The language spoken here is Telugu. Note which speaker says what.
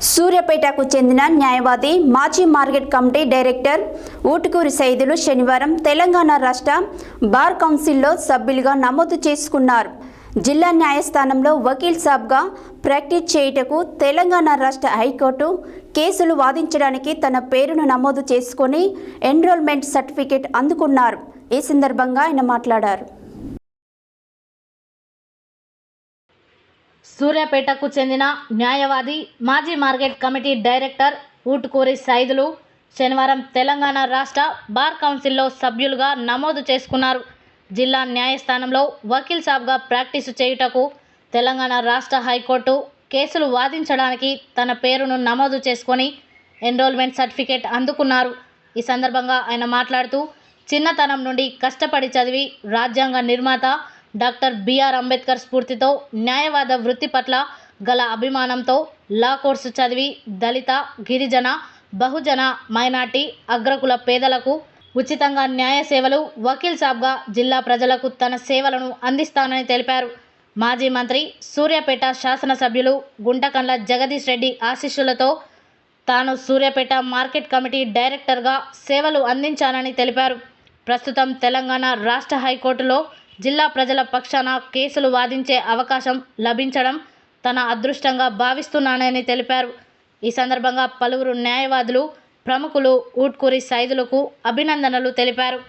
Speaker 1: సూర్యాపేటకు చెందిన న్యాయవాది మాజీ market committee director Utukuri Saidulu శనివారం తెలంగాణ రాష్ట్ర బార్ కౌన్సిల్లో సభ్యులుగా నమోదు చేసుకున్నారు. జిల్లా న్యాయస్థానంలో వకీల్ సాబ్గా ప్రాక్టీస్ చేయుటకు తెలంగాణ రాష్ట్ర హైకోర్టు కేసులు వాదించడానికి తన పేరును నమోదు చేసుకొని ఎన్రోల్మెంట్ సర్టిఫికేట్ అందుకున్నారు. ఈ సందర్భంగా ఆయన మాట్లాడారు.
Speaker 2: సూర్యాపేటకు చెందిన న్యాయవాది మాజీ market committee director Utukuri Saidulu శనివారం తెలంగాణ రాష్ట్ర బార్ కౌన్సిల్లో సభ్యులుగా నమోదు చేసుకున్నారు. జిల్లా న్యాయస్థానంలో వకీల్ సాబ్గా ప్రాక్టీసు చేయుటకు తెలంగాణ రాష్ట్ర హైకోర్టు కేసులు వాదించడానికి తన పేరును నమోదు చేసుకొని ఎన్రోల్మెంట్ సర్టిఫికేట్ అందుకున్నారు. ఈ సందర్భంగా ఆయన మాట్లాడుతూ, చిన్నతనం నుండి కష్టపడి చదివి రాజ్యాంగ నిర్మాత డాక్టర్ బిఆర్ అంబేద్కర్ స్ఫూర్తితో న్యాయవాద వృత్తి పట్ల గల అభిమానంతో లా కోర్సు చదివి దళిత, గిరిజన, బహుజన, మైనార్టీ, అగ్రకుల పేదలకు ఉచితంగా న్యాయ సేవలు వకీల్ సాబ్గా జిల్లా ప్రజలకు తన సేవలను అందిస్తానని తెలిపారు. మాజీ మంత్రి, సూర్యాపేట శాసనసభ్యులు గుంటకండ్ల జగదీష్ రెడ్డి ఆశీస్సులతో తాను సూర్యాపేట మార్కెట్ కమిటీ డైరెక్టర్గా సేవలు అందించానని తెలిపారు. ప్రస్తుతం తెలంగాణ రాష్ట్ర హైకోర్టులో జిల్లా ప్రజల పక్షాన కేసులు వాదించే అవకాశం లభించడం తన అదృష్టంగా భావిస్తున్నానని తెలిపారు. ఈ సందర్భంగా పలువురు న్యాయవాదులు, ప్రముఖులు ఊటుకూరి సైదులకు అభినందనలు తెలిపారు.